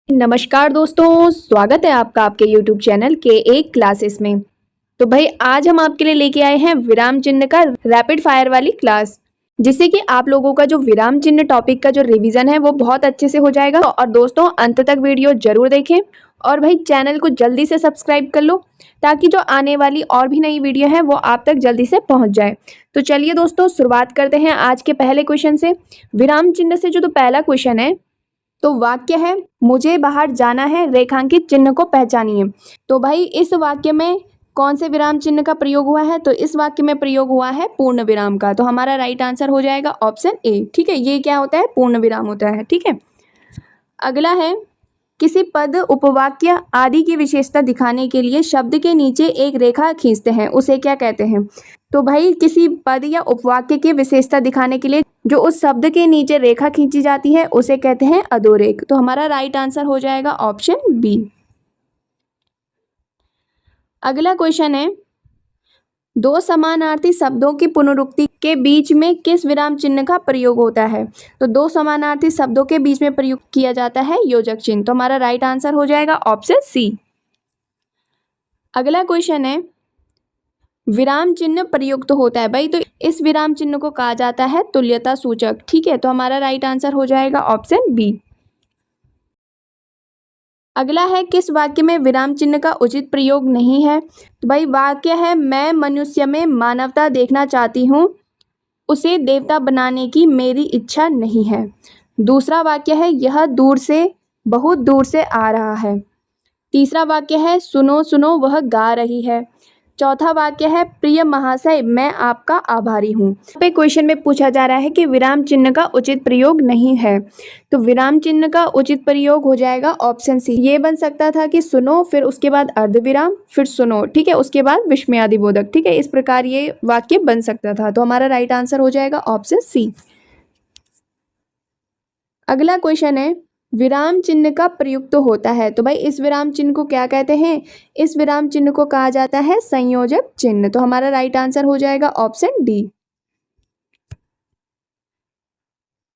नमस्कार दोस्तों, स्वागत है आपका आपके YouTube चैनल के एक क्लासेस में। तो भाई आज हम आपके लिए लेके आए हैं विराम चिन्ह का रैपिड फायर वाली क्लास, जिससे कि आप लोगों का जो विराम चिन्ह टॉपिक का जो रिवीजन है वो बहुत अच्छे से हो जाएगा। और दोस्तों अंत तक वीडियो जरूर देखें और भाई चैनल को जल्दी से सब्सक्राइब कर लो ताकि जो आने वाली और भी नई वीडियो है वो आप तक जल्दी से पहुंच जाए। तो चलिए दोस्तों शुरुआत करते हैं आज के पहले क्वेश्चन से। विराम चिन्ह से जो पहला क्वेश्चन है तो वाक्य है, मुझे बाहर जाना है, रेखांकित चिन्ह को पहचानिए। तो भाई इस वाक्य में कौन से विराम चिन्ह का प्रयोग हुआ है? तो इस वाक्य में प्रयोग हुआ है पूर्ण विराम का। तो हमारा राइट आंसर हो जाएगा ऑप्शन ए। ठीक है, ये क्या होता है? पूर्ण विराम होता है। ठीक है, अगला है, किसी पद, उपवाक्य आदि की विशेषता दिखाने के लिए शब्द के नीचे एक रेखा खींचते हैं, उसे क्या कहते हैं? तो भाई किसी पद या उपवाक्य की विशेषता दिखाने के लिए जो उस शब्द के नीचे रेखा खींची जाती है उसे कहते हैं अधोरेख। तो हमारा राइट आंसर हो जाएगा ऑप्शन बी। अगला क्वेश्चन है, दो समानार्थी शब्दों की पुनरुक्ति के बीच में किस विराम चिन्ह का प्रयोग होता है? तो दो समानार्थी शब्दों के बीच में प्रयुक्त किया जाता है योजक चिन्ह। तो हमारा राइट आंसर हो जाएगा ऑप्शन सी। अगला क्वेश्चन है, विराम चिन्ह प्रयुक्त होता है भाई, तो इस विराम चिन्ह को कहा जाता है तुल्यता सूचक। ठीक है, तो हमारा राइट आंसर हो जाएगा ऑप्शन बी। अगला है, किस वाक्य में विराम चिन्ह का उचित प्रयोग नहीं है? तो भाई वाक्य है, मैं मनुष्य में मानवता देखना चाहती हूँ, उसे देवता बनाने की मेरी इच्छा नहीं है। दूसरा वाक्य है, यह दूर से, बहुत दूर से आ रहा है। तीसरा वाक्य है, सुनो सुनो वह गा रही है। चौथा वाक्य है, प्रिय महाशय मैं आपका आभारी हूँ। पे क्वेश्चन में पूछा जा रहा है कि विराम चिन्ह का उचित प्रयोग नहीं है, तो विराम चिन्ह का उचित प्रयोग हो जाएगा ऑप्शन सी। ये बन सकता था कि सुनो, फिर उसके बाद अर्धविराम, फिर सुनो, ठीक है, उसके बाद विस्मयादिबोधक। ठीक है, इस प्रकार ये वाक्य बन सकता था। तो हमारा राइट आंसर हो जाएगा ऑप्शन सी। अगला क्वेश्चन है, विराम चिन्ह का प्रयुक्त होता है, तो भाई इस विराम चिन्ह को क्या कहते हैं? इस विराम चिन्ह को कहा जाता है संयोजक चिन्ह। तो हमारा राइट आंसर हो जाएगा ऑप्शन डी।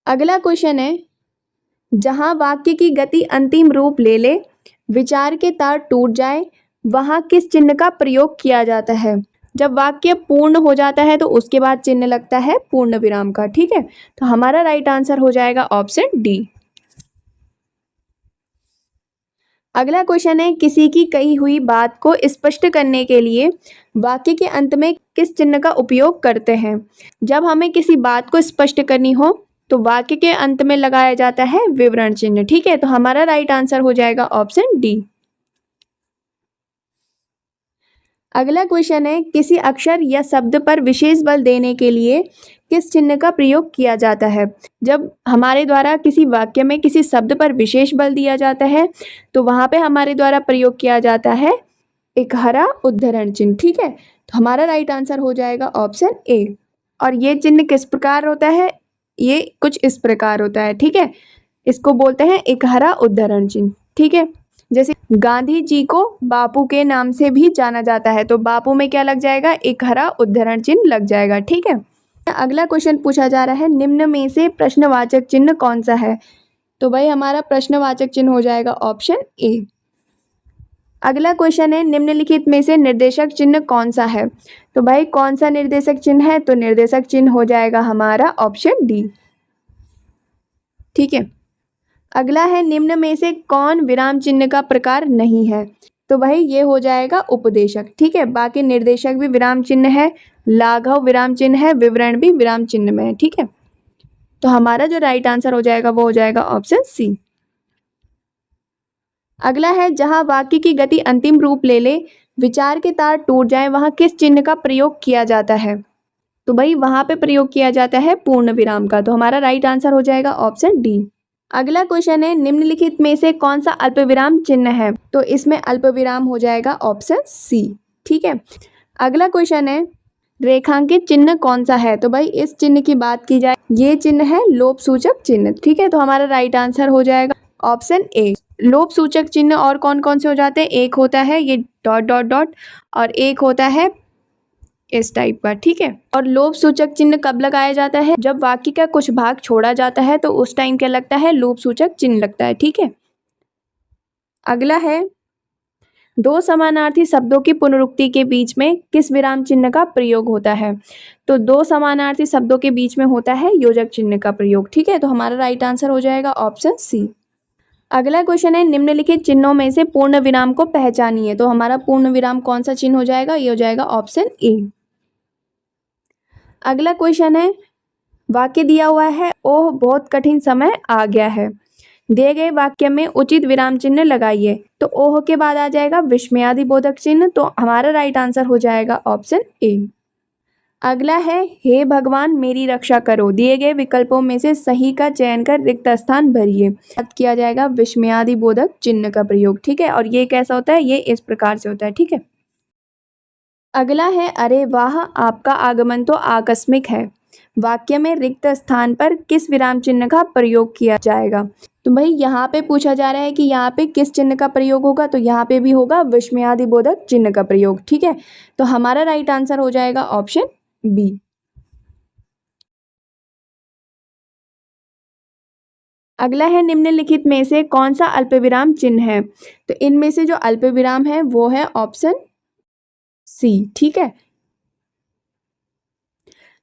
अगला क्वेश्चन है, जहां वाक्य की गति अंतिम रूप ले ले, विचार के तार टूट जाए, वहां किस चिन्ह का प्रयोग किया जाता है? जब वाक्य पूर्ण हो जाता है तो उसके बाद चिन्ह लगता है पूर्ण विराम का। ठीक है, तो हमारा राइट आंसर हो जाएगा ऑप्शन डी। अगला क्वेश्चन है, किसी की कही हुई बात को स्पष्ट करने के लिए वाक्य के अंत में किस चिन्ह का उपयोग करते हैं? जब हमें किसी बात को स्पष्ट करनी हो तो वाक्य के अंत में लगाया जाता है विवरण चिन्ह। ठीक है, तो हमारा राइट आंसर हो जाएगा ऑप्शन डी। अगला क्वेश्चन है, किसी अक्षर या शब्द पर विशेष बल देने के लिए किस चिन्ह का प्रयोग किया जाता है? जब हमारे द्वारा किसी वाक्य में किसी शब्द पर विशेष बल दिया जाता है तो वहां पे हमारे द्वारा प्रयोग किया जाता है एक हरा उद्धरण चिन्ह। ठीक है, तो हमारा राइट आंसर हो जाएगा ऑप्शन ए। और ये चिन्ह किस प्रकार होता है? ये कुछ इस प्रकार होता है। ठीक है, इसको बोलते हैं एक हरा उद्धरण चिन्ह। ठीक है, जैसे गांधी जी को बापू के नाम से भी जाना जाता है, तो बापू में क्या लग जाएगा? एक हरा उद्धरण चिन्ह लग जाएगा। ठीक है, अगला क्वेश्चन पूछा जा रहा है, निम्न में से प्रश्नवाचक चिन्ह कौन सा है? तो भाई हमारा प्रश्नवाचक चिन्ह हो जाएगा ऑप्शन ए। अगला क्वेश्चन है, निम्नलिखित में से निर्देशक चिन्ह कौन सा है? तो भाई कौन सा निर्देशक चिन्ह है? तो निर्देशक चिन्ह हो जाएगा हमारा ऑप्शन डी। ठीक है, अगला है, निम्न में से कौन विराम चिन्ह का प्रकार नहीं है? तो भाई ये हो जाएगा उपदेशक। ठीक है, बाकी निर्देशक भी विराम चिन्ह है, लाघव विराम चिन्ह है, विवरण भी विराम चिन्ह में है। ठीक है, तो हमारा जो राइट आंसर हो जाएगा वो हो जाएगा ऑप्शन सी। अगला है, जहां वाक्य की गति अंतिम रूप ले ले, विचार के तार टूट जाए, वहां किस चिन्ह का प्रयोग किया जाता है? तो भाई वहां पे प्रयोग किया जाता है पूर्ण विराम का। तो हमारा राइट आंसर हो जाएगा ऑप्शन डी। अगला क्वेश्चन है, निम्नलिखित में से कौन सा अल्पविराम चिन्ह है? तो इसमें अल्पविराम हो जाएगा ऑप्शन सी। ठीक है, अगला क्वेश्चन है, रेखांकित चिन्ह कौन सा है? तो भाई इस चिन्ह की बात की जाए, ये चिन्ह है लोप सूचक चिन्ह। ठीक है, तो हमारा राइट आंसर हो जाएगा ऑप्शन ए। लोप सूचक चिन्ह और कौन कौन से हो जाते हैं? एक होता है ये डॉट डॉट डॉट, और एक होता है इस टाइप का। ठीक है, और लोप सूचक चिन्ह कब लगाया जाता है? जब वाक्य का कुछ भाग छोड़ा जाता है तो उस टाइम क्या लगता है? लोप सूचक चिन्ह लगता है। ठीक है, अगला है दो समानार्थी शब्दों की पुनरुक्ति के बीच में किस विराम चिन्ह का प्रयोग होता है? तो दो समानार्थी शब्दों के बीच में होता है योजक चिन्ह का प्रयोग। ठीक है, तो हमारा राइट आंसर हो जाएगा ऑप्शन सी। अगला क्वेश्चन है निम्नलिखित चिन्हों में से पूर्ण विराम को पहचानिए। तो हमारा पूर्ण विराम कौन सा चिन्ह हो जाएगा? ये हो जाएगा ऑप्शन ए। अगला क्वेश्चन है वाक्य दिया हुआ है ओह बहुत कठिन समय आ गया है। दिए गए वाक्य में उचित विराम चिन्ह लगाइए। तो ओह के बाद आ जाएगा विस्मयादिबोधक चिन्ह। तो हमारा राइट आंसर हो जाएगा ऑप्शन ए। अगला है हे भगवान मेरी रक्षा करो। दिए गए विकल्पों में से सही का चयन कर रिक्त स्थान भरिए। किया जाएगा विस्मयादिबोधक चिन्ह का प्रयोग। ठीक है, और ये कैसा होता है? ये इस प्रकार से होता है। ठीक है, अगला है अरे वाह आपका आगमन तो आकस्मिक है। वाक्य में रिक्त स्थान पर किस विराम चिन्ह का प्रयोग किया जाएगा? तो भाई यहाँ पे पूछा जा रहा है कि यहाँ पे किस चिन्ह का प्रयोग होगा। तो यहाँ पे भी होगा विस्मयादिबोधक चिन्ह का प्रयोग। ठीक है, तो हमारा राइट आंसर हो जाएगा ऑप्शन बी। अगला है निम्नलिखित में से कौन सा अल्पविराम चिन्ह है? तो इनमें से जो अल्पविराम है वो है ऑप्शन सी। ठीक है,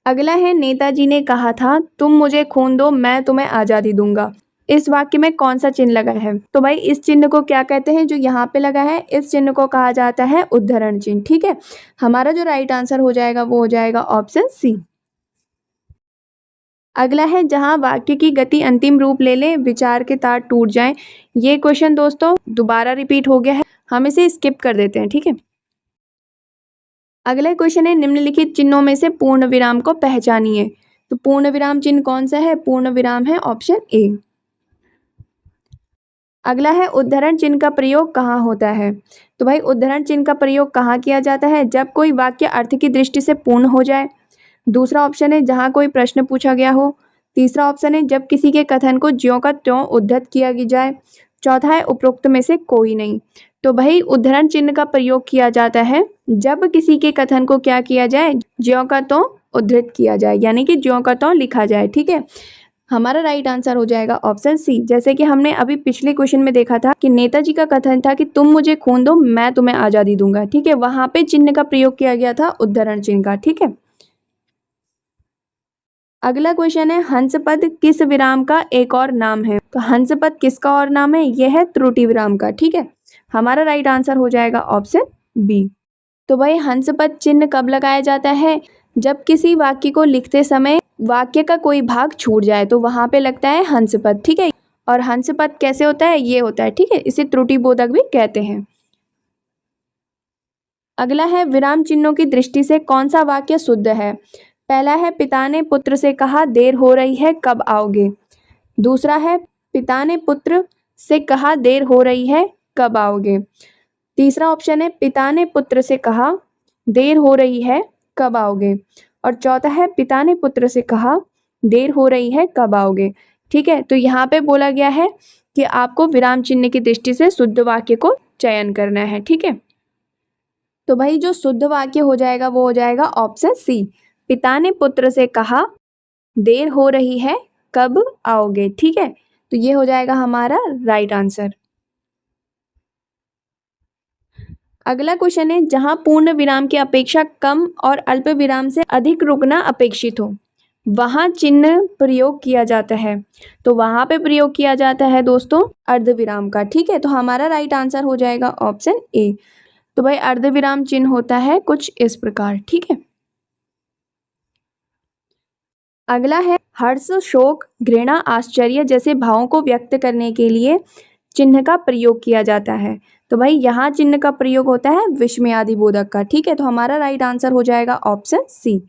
अगला है नेताजी ने कहा था तुम मुझे खून दो मैं तुम्हें आजादी दूंगा। इस वाक्य में कौन सा चिन्ह लगा है? तो भाई इस चिन्ह को क्या कहते हैं? जो यहाँ पे लगा है इस चिन्ह को कहा जाता है उद्धरण चिन्ह। ठीक है, हमारा जो राइट आंसर हो जाएगा वो हो जाएगा ऑप्शन सी। अगला है जहां वाक्य की गति अंतिम रूप ले ले विचार के तार टूट जाएं। ये क्वेश्चन दोस्तों दोबारा रिपीट हो गया है, हम इसे स्किप कर देते हैं। ठीक है, अगला क्वेश्चन है निम्नलिखित चिन्हों में से पूर्ण विराम को पहचानिए। तो पूर्ण विराम चिन्ह कौन सा है? पूर्ण विराम है ऑप्शन ए। अगला है उद्धरण चिन्ह का प्रयोग कहाँ होता है? तो भाई उद्धरण चिन्ह का प्रयोग कहाँ किया जाता है? जब कोई वाक्य अर्थ की दृष्टि से पूर्ण हो जाए। दूसरा ऑप्शन है जहाँ कोई प्रश्न पूछा गया हो। तीसरा ऑप्शन है जब किसी के कथन को ज्यों का त्यों उद्धृत किया जाए। चौथा है उपरोक्त में से कोई नहीं। तो भाई उद्धरण चिन्ह का प्रयोग किया जाता है जब किसी के कथन को क्या किया जाए? ज्यों का त्यों उद्धृत किया जाए, यानी कि ज्यों का त्यों लिखा जाए। ठीक है, हमारा राइट आंसर हो जाएगा ऑप्शन सी। जैसे कि हमने अभी पिछले क्वेश्चन में देखा था कि नेताजी का कथन था कि तुम मुझे खून दो मैं तुम्हें आजादी दूंगा। ठीक है, वहां पे चिन्ह का प्रयोग किया गया था उद्धरण चिन्ह का। ठीक है, अगला क्वेश्चन है हंसपद किस विराम का एक और नाम है? तो हंसपद किसका और नाम है? यह है त्रुटि विराम का। ठीक है, हमारा राइट आंसर हो जाएगा ऑप्शन बी। तो भाई हंसपद चिन्ह कब लगाया जाता है? जब किसी वाक्य को लिखते समय वाक्य का कोई भाग छूट जाए तो वहां पे लगता है हंसपद। ठीक है, और हंसपद कैसे होता है? ये होता है। ठीक है, इसे त्रुटि बोधक भी कहते हैं। अगला है विराम चिन्हों की दृष्टि से कौन सा वाक्य शुद्ध है? पहला है पिता ने पुत्र से कहा देर हो रही है कब आओगे। दूसरा है पिता ने पुत्र से कहा देर हो रही है कब आओगे। तीसरा ऑप्शन है पिता ने पुत्र से कहा देर हो रही है कब आओगे। और चौथा है पिता ने पुत्र से कहा देर हो रही है कब आओगे। ठीक है, तो यहाँ पे बोला गया है कि आपको विराम चिन्ह की दृष्टि से शुद्ध वाक्य को चयन करना है। ठीक है, तो भाई जो शुद्ध वाक्य हो जाएगा वो हो जाएगा ऑप्शन सी। पिता ने पुत्र से कहा देर हो रही है कब आओगे। ठीक है, तो ये हो जाएगा हमारा राइट आंसर। अगला क्वेश्चन है जहां पूर्ण विराम की अपेक्षा कम और अल्प विराम से अधिक रुकना अपेक्षित हो वहां चिन्ह प्रयोग किया जाता है। तो वहां पे प्रयोग किया जाता है दोस्तों अर्धविराम का। ठीक है, तो हमारा राइट आंसर हो जाएगा ऑप्शन ए। तो भाई अर्धविराम चिन्ह होता है कुछ इस प्रकार। ठीक है, अगला है हर्ष शोक घृणा आश्चर्य जैसे भावों को व्यक्त करने के लिए चिन्ह का प्रयोग किया जाता है। तो भाई यहाँ चिन्ह का प्रयोग होता है विस्मयादिबोधक का। ठीक है, तो हमारा राइट आंसर हो जाएगा ऑप्शन सी।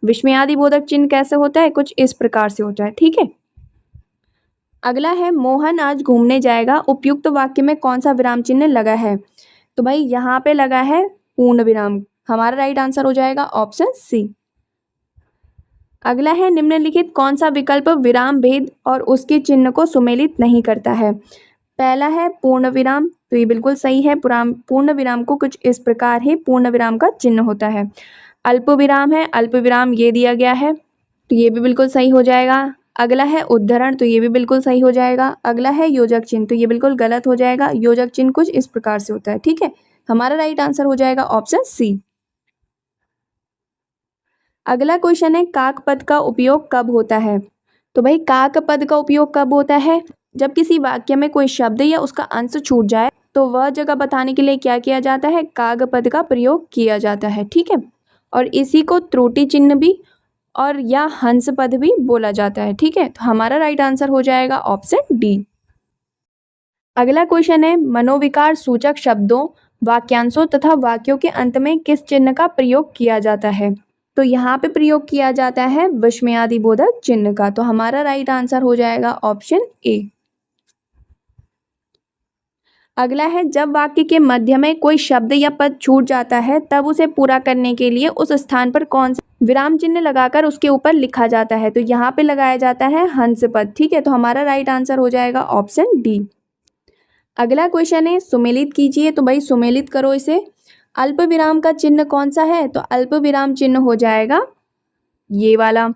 विस्मयादिबोधक चिन्ह कैसे होता है? कुछ इस प्रकार से होता है। ठीक है, अगला है मोहन आज घूमने जाएगा उपयुक्त वाक्य में कौन सा विराम चिन्ह लगा है? तो भाई यहाँ पे लगा है पूर्ण विराम। हमारा राइट आंसर हो जाएगा ऑप्शन सी। अगला है निम्नलिखित कौन सा विकल्प विराम भेद और उसके चिन्ह को सुमेलित नहीं करता है? पहला है पूर्ण विराम। तो ये बिल्कुल सही है। पूर्ण विराम को कुछ इस प्रकार ही पूर्ण विराम का चिन्ह होता है। अल्प विराम है, अल्प विराम ये दिया गया है तो ये भी बिल्कुल सही हो जाएगा। अगला है उद्धरण, तो ये भी बिल्कुल सही हो जाएगा। अगला है योजक चिन्ह, तो ये बिल्कुल गलत हो जाएगा। योजक चिन्ह कुछ इस प्रकार से होता है, ठीक है। हमारा राइट आंसर हो जाएगा ऑप्शन सी। अगला क्वेश्चन है काक पद का उपयोग कब होता है। तो भाई काक पद का उपयोग कब होता है, जब किसी वाक्य में कोई शब्द या उसका अंश छूट जाए तो वह जगह बताने के लिए क्या किया जाता है, काक पद का प्रयोग किया जाता है, ठीक है। और इसी को त्रुटि चिन्ह भी और या हंस पद भी बोला जाता है, ठीक है। तो हमारा राइट आंसर हो जाएगा ऑप्शन डी। अगला क्वेश्चन है मनोविकार सूचक शब्दों, वाक्यांशों तथा वाक्यों के अंत में किस चिन्ह का प्रयोग किया जाता है। तो यहाँ पे प्रयोग किया जाता है विस्मयादि बोधक चिन्ह का। तो हमारा राइट आंसर हो जाएगा ऑप्शन ए। अगला है जब वाक्य के मध्य में कोई शब्द या पद छूट जाता है तब उसे पूरा करने के लिए उस स्थान पर कौन सा विराम चिन्ह लगाकर उसके ऊपर लिखा जाता है। तो यहाँ पे लगाया जाता है हंस पद, ठीक है। तो हमारा राइट आंसर हो जाएगा ऑप्शन डी। अगला क्वेश्चन है सुमेलित कीजिए। तो भाई सुमेलित करो इसे। अल्प विराम का चिन्ह कौन सा है, तो अल्प विराम चिन्ह हो जाएगा ये वाला।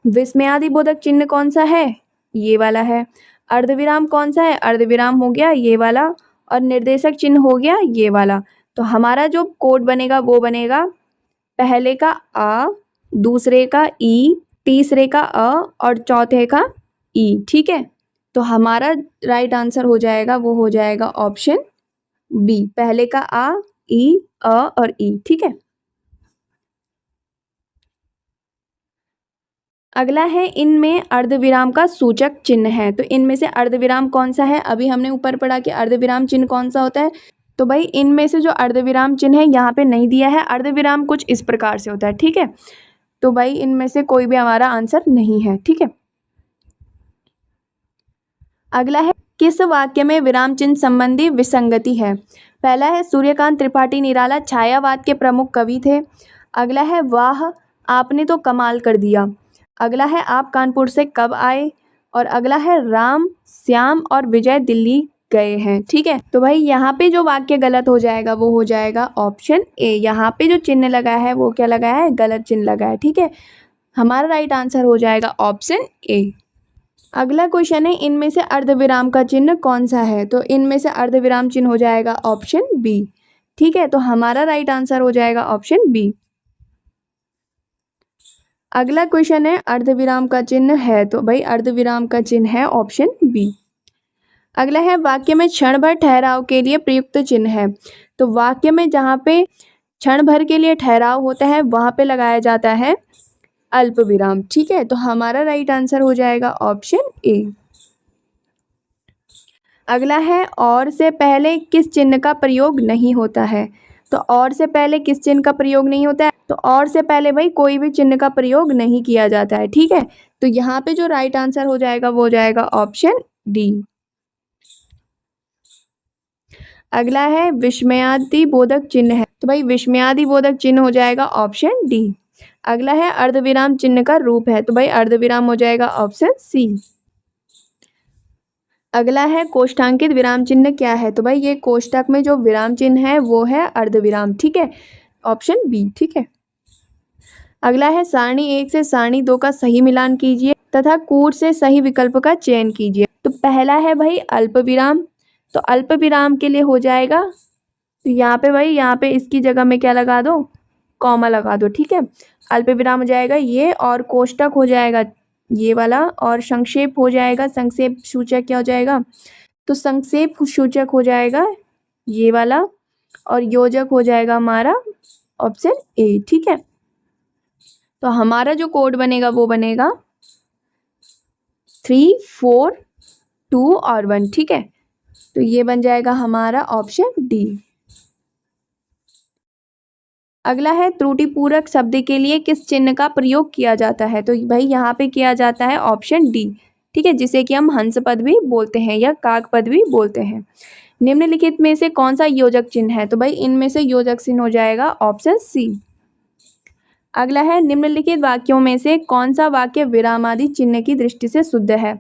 विस्मयादि बोधक चिन्ह कौन सा है, ये वाला है। अर्धविराम कौन सा है, अर्धविराम हो गया ये वाला। और निर्देशक चिन्ह हो गया ये वाला। तो हमारा जो कोड बनेगा वो बनेगा पहले का आ, दूसरे का ई, तीसरे का अ और चौथे का ई, ठीक है। तो हमारा राइट आंसर हो जाएगा वो हो जाएगा ऑप्शन बी, पहले का आ, ई, अ और ई, ठीक है। अगला है इनमें अर्धविराम का सूचक चिन्ह है। तो इनमें से अर्धविराम कौन सा है, अभी हमने ऊपर पढ़ा कि अर्धविराम चिन्ह कौन सा होता है। तो भाई इनमें से जो अर्धविराम चिन्ह है यहाँ पे नहीं दिया है। अर्धविराम कुछ इस प्रकार से होता है, ठीक है। तो भाई इनमें से कोई भी हमारा आंसर नहीं है, ठीक है। अगला है किस वाक्य में विराम चिन्ह संबंधी विसंगति है। पहला है सूर्यकांत त्रिपाठी निराला छायावाद के प्रमुख कवि थे। अगला है वाह आपने तो कमाल कर दिया। अगला है आप कानपुर से कब आए। और अगला है राम श्याम और विजय दिल्ली गए हैं, ठीक है। तो भाई यहाँ पे जो वाक्य गलत हो जाएगा वो हो जाएगा ऑप्शन ए। यहाँ पे जो चिन्ह लगा है वो क्या लगा है, गलत चिन्ह लगा है, ठीक है। हमारा राइट आंसर हो जाएगा ऑप्शन ए। अगला क्वेश्चन है इनमें से अर्धविराम का चिन्ह कौन सा है। तो इनमें से अर्धविराम चिन्ह हो जाएगा ऑप्शन बी, ठीक है। तो हमारा राइट आंसर हो जाएगा ऑप्शन बी। अगला क्वेश्चन है अर्धविराम का चिन्ह है। तो भाई अर्धविराम का चिन्ह है ऑप्शन बी। अगला है वाक्य में क्षण भर ठहराव के लिए प्रयुक्त चिन्ह है। तो वाक्य में जहाँ पे क्षण भर के लिए ठहराव होता है वहाँ पे लगाया जाता है अल्प विराम, ठीक है। तो हमारा राइट आंसर हो जाएगा ऑप्शन ए। अगला है और से पहले किस चिन्ह का प्रयोग नहीं होता है। तो और से पहले किस चिन्ह का प्रयोग नहीं होता है, तो और से पहले भाई कोई भी चिन्ह का प्रयोग नहीं किया जाता है, ठीक है। तो यहाँ पे जो राइट आंसर हो जाएगा वो हो जाएगा ऑप्शन डी। अगला है विस्मयादि बोधक चिन्ह है। तो भाई विस्मयादि बोधक चिन्ह हो जाएगा ऑप्शन डी। अगला है अर्धविराम चिन्ह का रूप है। तो भाई अर्धविराम हो जाएगा ऑप्शन सी। अगला है कोष्ठांकित विराम चिन्ह क्या है। तो भाई ये कोष्ठक में जो विराम चिन्ह है वो है अर्धविराम, ठीक है। ऑप्शन बी, ठीक है। अगला है सारणी 1 से सारणी 2 का सही मिलान कीजिए तथा कूट से सही विकल्प का चयन कीजिए। तो पहला है भाई अल्प विराम। तो अल्प विराम के लिए हो जाएगा, तो यहाँ पे भाई यहाँ पे इसकी जगह में क्या लगा दो, कॉमा लगा दो, ठीक है। अल्प विराम हो जाएगा ये और कोष्ठक हो जाएगा ये वाला और संक्षेप हो जाएगा, संक्षेप सूचक क्या हो जाएगा, तो संक्षेप सूचक हो जाएगा ये वाला और योजक हो जाएगा हमारा ऑप्शन ए, ठीक है। तो हमारा जो कोड बनेगा वो बनेगा 3, 4, 2 और 1, ठीक है। तो ये बन जाएगा हमारा ऑप्शन डी। अगला है त्रुटिपूरक शब्द के लिए किस चिन्ह का प्रयोग किया जाता है। तो भाई यहाँ पे किया जाता है ऑप्शन डी, ठीक है, जिसे कि हम हंस पद भी बोलते हैं या काक पद भी बोलते हैं। निम्नलिखित में से कौन सा योजक चिन्ह है। तो भाई इनमें से योजक चिन्ह हो जाएगा ऑप्शन सी। अगला है निम्नलिखित वाक्यों में से कौन सा वाक्य विरामादि चिन्ह की दृष्टि से शुद्ध है।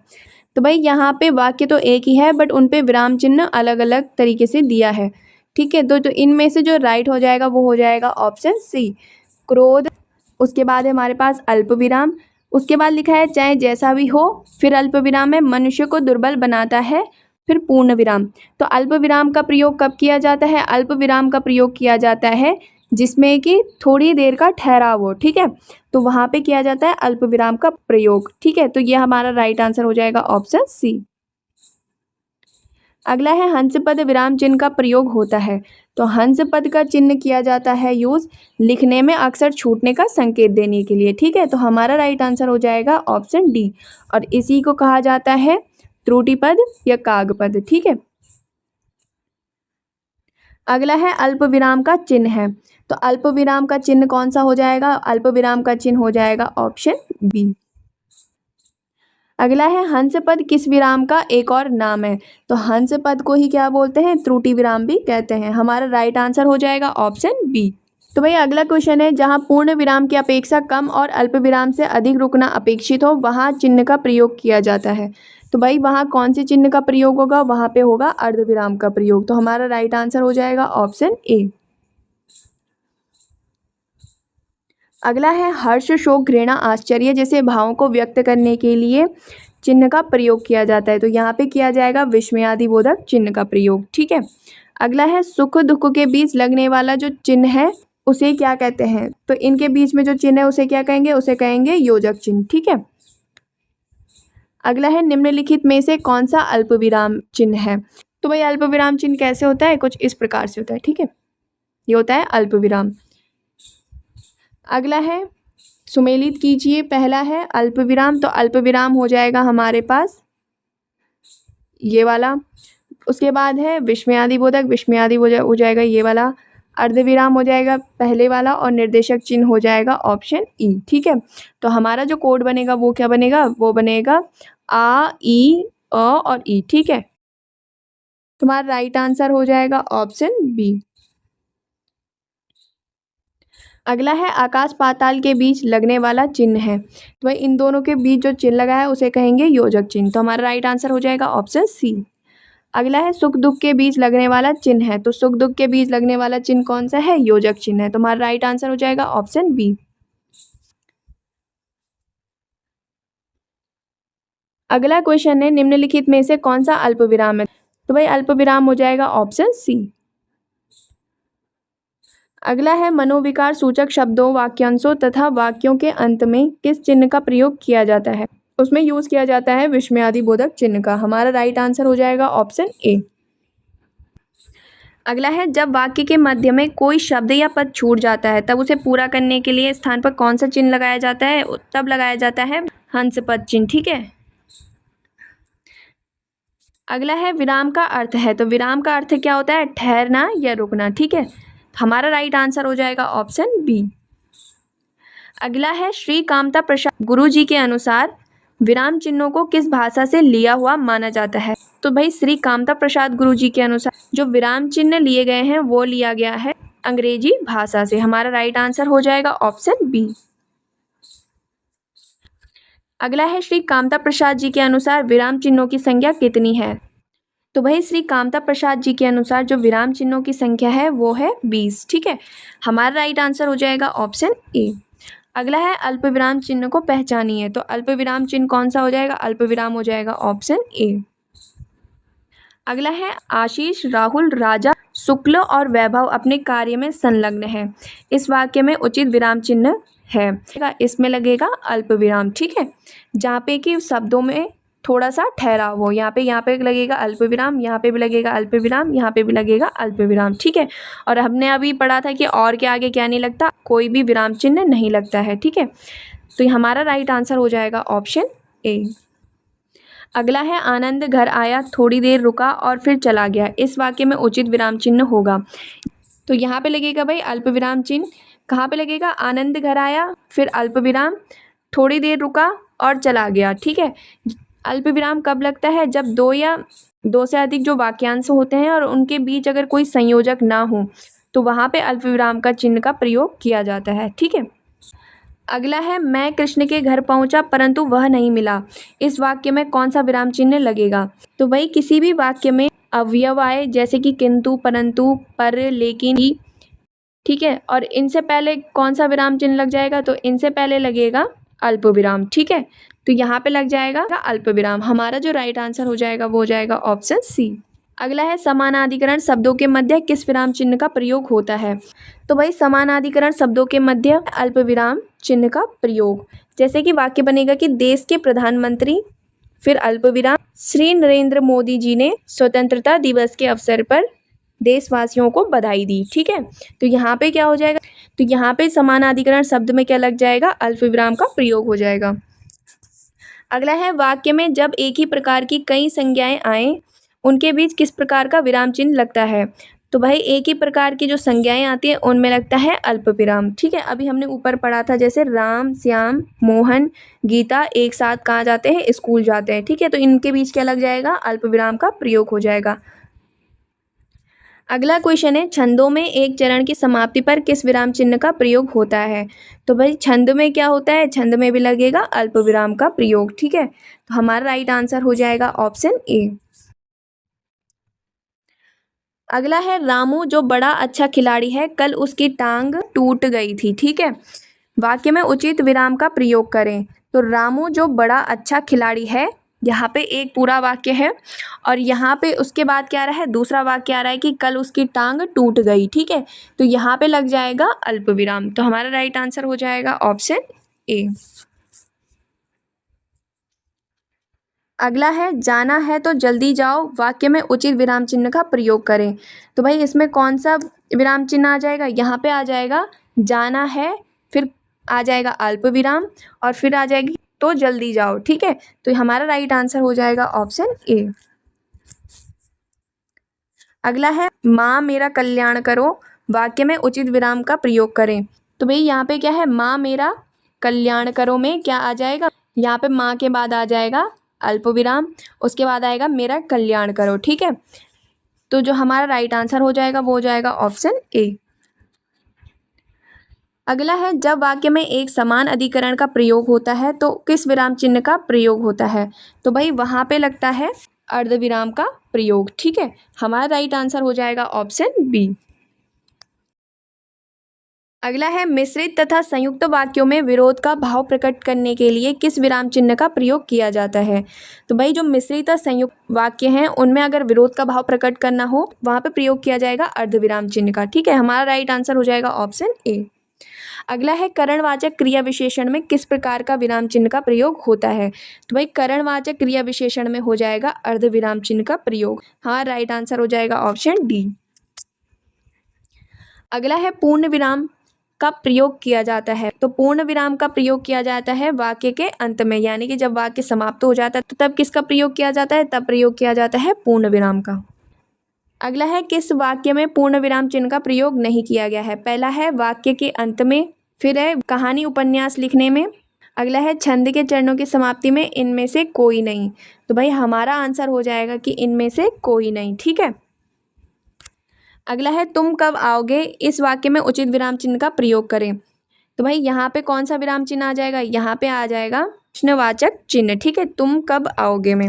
तो भाई यहाँ पे वाक्य तो एक ही है बट उन पे विराम चिन्ह अलग अलग तरीके से दिया है, ठीक है। तो इनमें से जो राइट हो जाएगा वो हो जाएगा ऑप्शन सी, क्रोध। उसके बाद है हमारे पास अल्प विराम, उसके बाद लिखा है चाहे जैसा भी हो, फिर अल्प विराम है मनुष्य को दुर्बल बनाता है, फिर पूर्ण विराम। तो अल्प विराम का प्रयोग कब किया जाता है? अल्प विराम का प्रयोग किया जाता है जिसमें कि थोड़ी देर का ठहराव हो, ठीक है, तो वहाँ पे किया जाता है अल्प विराम का प्रयोग, ठीक है। तो ये हमारा राइट आंसर हो जाएगा ऑप्शन सी। अगला है हंस पद विराम चिन्ह का प्रयोग होता है। तो हंस पद का चिन्ह किया जाता है यूज लिखने में अक्षर छूटने का संकेत देने के लिए, ठीक है। तो हमारा राइट आंसर हो जाएगा ऑप्शन डी, और इसी को कहा जाता है त्रुटि पद या काग पद, ठीक है। अगला है अल्प विराम का चिन्ह है। तो अल्प विराम का चिन्ह कौन सा हो जाएगा? अल्प विराम का चिन्ह हो जाएगा ऑप्शन बी। अगला है हंस पद किस विराम का एक और नाम है? तो हंस पद को ही क्या बोलते हैं? त्रुटि विराम भी कहते हैं। हमारा राइट आंसर हो जाएगा ऑप्शन बी। तो भाई अगला क्वेश्चन है जहां पूर्ण विराम की अपेक्षा कम और अल्प विराम से अधिक रुकना अपेक्षित हो वहां चिन्ह का प्रयोग किया जाता है। तो भाई वहां कौन से चिन्ह का प्रयोग होगा? वहां पे होगा अर्धविराम का प्रयोग। तो हमारा राइट आंसर हो जाएगा ऑप्शन ए। अगला है हर्ष शोक घृणा आश्चर्य जैसे भावों को व्यक्त करने के लिए चिन्ह का प्रयोग किया जाता है। तो यहाँ पे किया जाएगा विस्मयादिबोधक चिन्ह का प्रयोग, ठीक है। अगला है सुख दुख के बीच लगने वाला जो चिन्ह है उसे क्या कहते हैं? तो इनके बीच में जो चिन्ह है उसे क्या कहेंगे? उसे कहेंगे योजक चिन्ह, ठीक है। अगला है निम्नलिखित में से कौन सा अल्प विराम चिन्ह है? तो भाई अल्प विराम चिन्ह कैसे होता है? कुछ इस प्रकार से होता है, ठीक है। ये होता है अल्प विराम। अगला है सुमेलित कीजिए। पहला है अल्प विराम, तो अल्प विराम हो जाएगा हमारे पास ये वाला। उसके बाद है विस्मयादिबोधक, विस्मयादिबोधक हो जाएगा ये वाला। अर्धविराम हो जाएगा पहले वाला, और निर्देशक चिन्ह हो जाएगा ऑप्शन ई, ठीक है। तो हमारा जो कोड बनेगा वो क्या बनेगा? वो बनेगा आ ई अ और ई, ठीक है। तुम्हारा राइट आंसर हो जाएगा ऑप्शन बी। अगला है आकाश पाताल के बीच लगने वाला चिन्ह है। तो भाई इन दोनों के बीच जो चिन्ह लगा है उसे कहेंगे योजक चिन्ह। तो हमारा राइट आंसर हो जाएगा ऑप्शन सी। अगला है सुख दुख के बीच लगने वाला चिन्ह है। तो सुख दुख के बीच लगने वाला चिन्ह कौन सा है? योजक चिन्ह है। तो हमारा राइट आंसर हो जाएगा ऑप्शन बी। अगला क्वेश्चन है निम्नलिखित में से कौन सा अल्प विराम है? तो भाई अल्प विराम हो जाएगा ऑप्शन सी। अगला है मनोविकार सूचक शब्दों वाक्यांशों तथा वाक्यों के अंत में किस चिन्ह का प्रयोग किया जाता है? उसमें यूज किया जाता है विस्मयादिबोधक चिन्ह का। हमारा राइट आंसर हो जाएगा ऑप्शन ए। अगला है जब वाक्य के मध्य में कोई शब्द या पद छूट जाता है तब उसे पूरा करने के लिए स्थान पर कौन सा चिन्ह लगाया जाता है? तब लगाया जाता है हंस पद चिन्ह, ठीक है। अगला है विराम का अर्थ है। तो विराम का अर्थ क्या होता है? ठहरना या रुकना, ठीक है। हमारा राइट आंसर हो जाएगा ऑप्शन बी। अगला है श्री कामता प्रसाद गुरु जी के अनुसार विराम चिन्हों को किस भाषा से लिया हुआ माना जाता है? तो भाई श्री कामता प्रसाद गुरु जी के अनुसार जो विराम चिन्ह लिए गए हैं वो लिया गया है अंग्रेजी भाषा से। हमारा राइट आंसर हो जाएगा ऑप्शन बी। अगला है श्री कामता प्रसाद जी के अनुसार विराम चिन्हों की संख्या कितनी है? तो भाई श्री कामता प्रसाद जी के अनुसार जो विराम चिन्हों की संख्या है वो है 20, ठीक है। हमारा राइट आंसर हो जाएगा ऑप्शन ए। अगला है अल्प विराम चिन्ह को पहचानिए। तो अल्प विराम चिन्ह कौन सा हो जाएगा? अल्प विराम हो जाएगा ऑप्शन ए। अगला है आशीष राहुल राजा शुक्ल और वैभव अपने कार्य में संलग्न है। इस वाक्य में उचित विराम चिन्ह है, इसमें लगेगा अल्प विराम, ठीक है। जहाँ पे कि शब्दों में थोड़ा सा ठहराव हो, यहाँ पे लगेगा अल्प विराम, यहाँ पे भी लगेगा अल्प विराम, यहाँ पे भी लगेगा अल्प विराम, ठीक है। और हमने अभी पढ़ा था कि और के आगे क्या नहीं लगता? कोई भी विराम चिन्ह नहीं लगता है, ठीक है। तो हमारा राइट आंसर हो जाएगा ऑप्शन ए। अगला है आनंद घर आया थोड़ी देर रुका और फिर चला गया। इस वाक्य में उचित विराम चिन्ह होगा। तो यहाँ पे लगेगा भाई अल्प विराम चिन्ह। कहाँ पे लगेगा? आनंद घर आया, फिर अल्प विराम, थोड़ी देर रुका और चला गया, ठीक है। अल्प विराम कब लगता है? जब दो या दो से अधिक जो वाक्यांश होते हैं और उनके बीच अगर कोई संयोजक ना हो तो वहाँ पे अल्प विराम का चिन्ह का प्रयोग किया जाता है, ठीक है। अगला है मैं कृष्ण के घर पहुंचा परंतु वह नहीं मिला। इस वाक्य में कौन सा विराम चिन्ह लगेगा? तो भाई किसी भी वाक्य में अवयव आए जैसे कि किंतु, परंतु, पर, लेकिन, ही, ठीक है, और इनसे पहले कौन सा विराम चिन्ह लग जाएगा? तो इनसे पहले लगेगा अल्प विराम। ठीक है, तो यहाँ पे लग जाएगा अल्प विराम। हमारा जो राइट आंसर हो जाएगा वो हो जाएगा ऑप्शन सी। अगला है समानाधिकरण शब्दों के मध्य किस विराम चिन्ह का प्रयोग होता है। तो भाई समानाधिकरण शब्दों के मध्य अल्प विराम चिन्ह का प्रयोग, जैसे कि वाक्य बनेगा कि देश के प्रधानमंत्री, फिर अल्प विराम, श्री नरेंद्र मोदी जी ने स्वतंत्रता दिवस के अवसर पर देशवासियों को बधाई दी। ठीक है, तो यहाँ पे क्या हो जाएगा, तो यहाँ पे समानाधिकरण शब्द में क्या लग जाएगा, अल्प विराम का प्रयोग हो जाएगा। अगला है वाक्य में जब एक ही प्रकार की कई संज्ञाएं आए उनके बीच किस प्रकार का विराम चिन्ह लगता है। तो भाई एक ही प्रकार की जो संज्ञाएं आती है उनमें लगता है अल्प विराम। ठीक है, अभी हमने ऊपर पढ़ा था जैसे राम, श्याम, मोहन, गीता एक साथ कहाँ जाते हैं, स्कूल जाते हैं। ठीक है, तो इनके बीच क्या लग जाएगा, अल्प विराम का प्रयोग हो जाएगा। अगला क्वेश्चन है छंदों में एक चरण की समाप्ति पर किस विराम चिन्ह का प्रयोग होता है। तो भाई छंद में क्या होता है, छंद में भी लगेगा अल्प विराम का प्रयोग। ठीक है, तो हमारा राइट आंसर हो जाएगा ऑप्शन ए। अगला है रामू जो बड़ा अच्छा खिलाड़ी है, कल उसकी टांग टूट गई थी। ठीक है, वाक्य में उचित विराम का प्रयोग करें। तो रामू जो बड़ा अच्छा खिलाड़ी है, यहाँ पे एक पूरा वाक्य है और यहाँ पे उसके बाद क्या आ रहा है, दूसरा वाक्य आ रहा है कि कल उसकी टांग टूट गई। ठीक है, तो यहाँ पे लग जाएगा अल्प विराम। तो हमारा राइट आंसर हो जाएगा ऑप्शन ए। अगला है जाना है तो जल्दी जाओ, वाक्य में उचित विराम चिन्ह का प्रयोग करें। तो भाई इसमें कौन सा विराम चिन्ह आ जाएगा, यहाँ पे आ जाएगा जाना है, फिर आ जाएगा अल्प विराम और फिर आ जाएगी तो जल्दी जाओ। ठीक है, तो हमारा राइट आंसर हो जाएगा ऑप्शन ए। अगला है माँ मेरा कल्याण करो, वाक्य में उचित विराम का प्रयोग करें। तो भाई यहाँ पे क्या है, माँ मेरा कल्याण करो में क्या आ जाएगा, यहाँ पे माँ के बाद आ जाएगा अल्प विराम, उसके बाद आएगा मेरा कल्याण करो। ठीक है, तो जो हमारा राइट आंसर हो जाएगा वो हो जाएगा ऑप्शन ए। अगला है जब वाक्य में एक समान अधिकरण का प्रयोग होता है तो किस विराम चिन्ह का प्रयोग होता है। तो भाई वहाँ पे लगता है अर्ध विराम का प्रयोग। ठीक है, हमारा राइट आंसर हो जाएगा ऑप्शन बी। अगला है मिश्रित तथा संयुक्त वाक्यों में विरोध का भाव प्रकट करने के लिए किस विराम चिन्ह का प्रयोग किया जाता है। तो भाई जो मिश्रित और संयुक्त वाक्य हैं उनमें अगर विरोध का भाव प्रकट करना हो वहाँ पे प्रयोग किया जाएगा अर्ध विराम चिन्ह का। ठीक है, हमारा राइट आंसर हो जाएगा ऑप्शन ए। अगला है करणवाचक क्रिया विशेषण में किस प्रकार का विराम चिन्ह का प्रयोग होता है। तो भाई करणवाचक क्रिया विशेषण में हो जाएगा अर्ध विराम चिन्ह का प्रयोग। हाँ, राइट आंसर हो जाएगा ऑप्शन डी। अगला है पूर्ण विराम का प्रयोग किया जाता है। तो पूर्ण विराम का प्रयोग किया जाता है वाक्य के अंत में, यानी कि जब वाक्य समाप्त हो जाता है तो तब किसका प्रयोग किया जाता है, तब प्रयोग किया जाता है पूर्ण विराम का। अगला है किस वाक्य में पूर्ण विराम चिन्ह का प्रयोग नहीं किया गया है। पहला है वाक्य के अंत में, फिर है कहानी उपन्यास लिखने में, अगला है छंद के चरणों की समाप्ति में, इनमें से कोई नहीं। तो भाई हमारा आंसर हो जाएगा कि इनमें से कोई नहीं। ठीक है, अगला है तुम कब आओगे, इस वाक्य में उचित विराम चिन्ह का प्रयोग करें। तो भाई यहाँ पे कौन सा विराम चिन्ह आ जाएगा, यहाँ पे आ जाएगा प्रश्नवाचक चिन्ह। ठीक है, तुम कब आओगे में।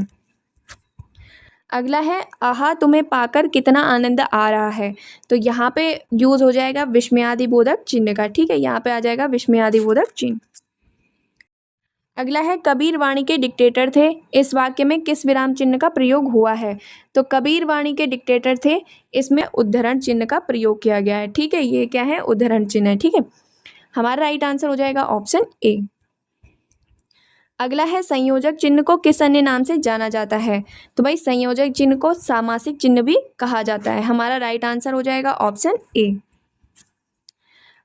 अगला है आहा तुम्हें पाकर कितना आनंद आ रहा है। तो यहाँ पे यूज हो जाएगा विस्मयादिबोधक चिन्ह का। ठीक है, यहाँ पे आ जाएगा विस्मयादिबोधक चिन्ह। अगला है कबीर वाणी के डिक्टेटर थे, इस वाक्य में किस विराम चिन्ह का प्रयोग हुआ है। तो कबीर वाणी के डिक्टेटर थे, इसमें उद्धरण चिन्ह का प्रयोग किया गया है। ठीक है, ये क्या है, उद्धरण चिन्ह है। ठीक है, हमारा राइट आंसर हो जाएगा ऑप्शन ए। अगला है संयोजक चिन्ह को किस अन्य नाम से जाना जाता है। तो भाई संयोजक चिन्ह को सामासिक चिन्ह भी कहा जाता है। हमारा राइट आंसर हो जाएगा ऑप्शन ए।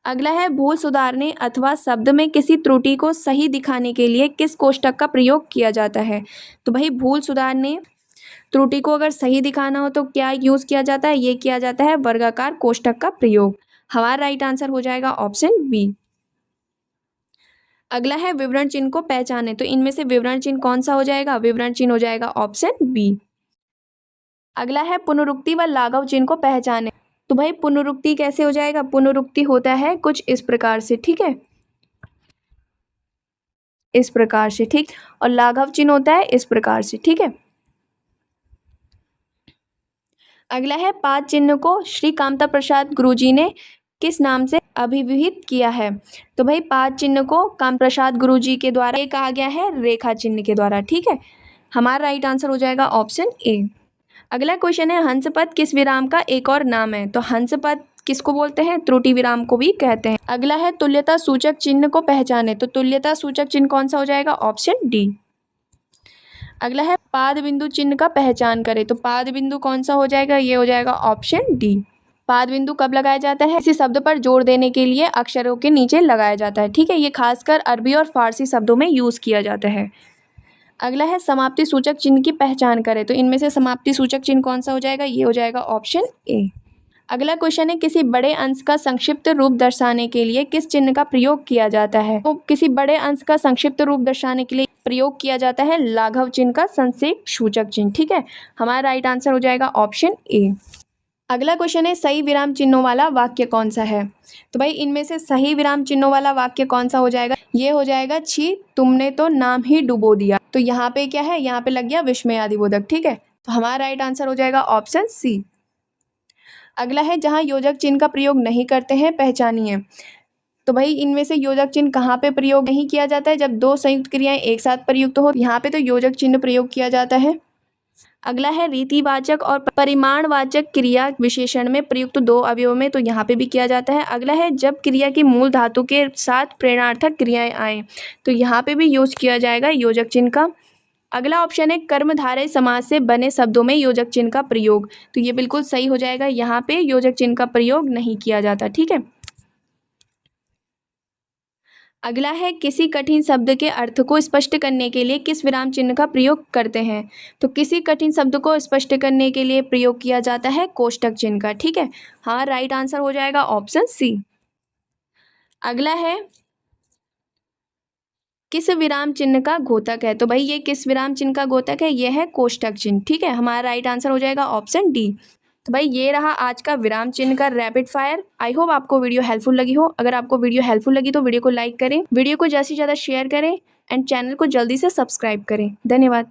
अगला है भूल सुधारने अथवा शब्द में किसी त्रुटि को सही दिखाने के लिए किस कोष्ठक का प्रयोग किया जाता है। तो भाई भूल सुधारने त्रुटि को अगर सही दिखाना हो तो क्या यूज किया जाता है, ये किया जाता है वर्गाकार कोष्ठक का प्रयोग। हमारा राइट आंसर हो जाएगा ऑप्शन बी। अगला है विवरण चिन्ह को पहचाने, तो इनमें से विवरण चिन्ह कौन सा हो जाएगा, विवरण चिन्ह हो जाएगा ऑप्शन बी। अगला है पुनरुक्ति व लाघव चिन्ह को पहचाने। तो भाई पुनरुक्ति कैसे हो जाएगा, पुनरुक्ति होता है कुछ इस प्रकार से। ठीक है, इस प्रकार से। ठीक, और लाघव चिन्ह होता है इस प्रकार से। ठीक है, अगला है पाद चिन्ह को श्री कामता प्रसाद गुरुजी ने किस नाम से अभिविहित किया है। तो भाई पाद चिन्ह को काम प्रसाद गुरु जी के द्वारा ये कहा गया है रेखा चिन्ह के द्वारा। ठीक है, हमारा राइट आंसर हो जाएगा ऑप्शन ए। अगला क्वेश्चन है हंस पद किस विराम का एक और नाम है? तो हंस पद किसको बोलते हैं? त्रुटि विराम को भी कहते हैं। अगला है तुल्यता सूचक चिन्ह को पहचाने। तो तुल्यता सूचक चिन्ह कौन सा हो जाएगा? Option D. अगला है पाद बिंदु चिन्ह का पहचान करें। तो पाद बिंदु कौन सा हो जाएगा? ये हो जाएगा ऑप्शन डी। पाद बिंदु कब लगाया जाता है? किसी शब्द पर जोर देने के लिए अक्षरों के नीचे लगाया जाता है। ठीक है, ये खासकर अरबी और फारसी शब्दों में यूज किया जाता है। अगला है समाप्ति सूचक चिन्ह की पहचान करें। तो इनमें से समाप्ति सूचक चिन्ह कौन सा हो जाएगा? ये हो जाएगा ऑप्शन ए। अगला क्वेश्चन है किसी बड़े अंश का संक्षिप्त रूप दर्शाने के लिए किस चिन्ह का प्रयोग किया जाता है? तो किसी बड़े अंश का संक्षिप्त रूप दर्शाने के लिए प्रयोग किया जाता है लाघव चिन्ह का संक्षेप सूचक चिन्ह। ठीक है, हमारा राइट आंसर हो जाएगा ऑप्शन ए। अगला क्वेश्चन है सही विराम चिन्हों वाला वाक्य कौन सा है? तो भाई इनमें से सही विराम चिन्हों वाला वाक्य कौन सा हो जाएगा? ये हो जाएगा छी तुमने तो नाम ही डुबो दिया। तो यहाँ पे क्या है? यहाँ पे लग गया विस्मयादिबोधक। ठीक है, तो हमारा राइट आंसर हो जाएगा ऑप्शन सी। अगला है जहाँ योजक चिन्ह का प्रयोग नहीं करते हैं पहचानिए। तो भाई इनमें से योजक चिन्ह कहाँ पे प्रयोग नहीं किया जाता है? जब दो संयुक्त क्रियाएं एक साथ प्रयुक्त हो, यहाँ पे तो योजक चिन्ह प्रयोग किया जाता है। अगला है रीतिवाचक और परिमाणवाचक क्रिया विशेषण में प्रयुक्त दो अवयव में, तो यहाँ पे भी किया जाता है। अगला है जब क्रिया की मूल धातु के साथ प्रेरणार्थक क्रियाएं आए, तो यहाँ पे भी यूज किया जाएगा योजक चिन्ह का। अगला ऑप्शन है कर्मधारय समास से बने शब्दों में योजक चिन्ह का प्रयोग। तो ये बिल्कुल सही हो जाएगा, यहाँ पे योजक चिन्ह का प्रयोग नहीं किया जाता। ठीक है, अगला है किसी कठिन शब्द के अर्थ को स्पष्ट करने के लिए किस विराम चिन्ह का प्रयोग करते हैं? तो किसी कठिन शब्द को स्पष्ट करने के लिए प्रयोग किया जाता है कोष्टक चिन्ह का। ठीक है, हाँ राइट आंसर हो जाएगा ऑप्शन सी। अगला है किस विराम चिन्ह का घोतक है? तो भाई ये किस विराम चिन्ह का घोतक है? ये है कोष्टक चिन्ह। ठीक है, हमारा राइट आंसर हो जाएगा ऑप्शन डी। तो भाई ये रहा आज का विराम चिन्ह का रैपिड फायर। आई होप आपको वीडियो हेल्पफुल लगी हो। अगर आपको वीडियो हेल्पफुल लगी तो वीडियो को लाइक करें, वीडियो को ज़्यादा से ज़्यादा शेयर करें एंड चैनल को जल्दी से सब्सक्राइब करें। धन्यवाद।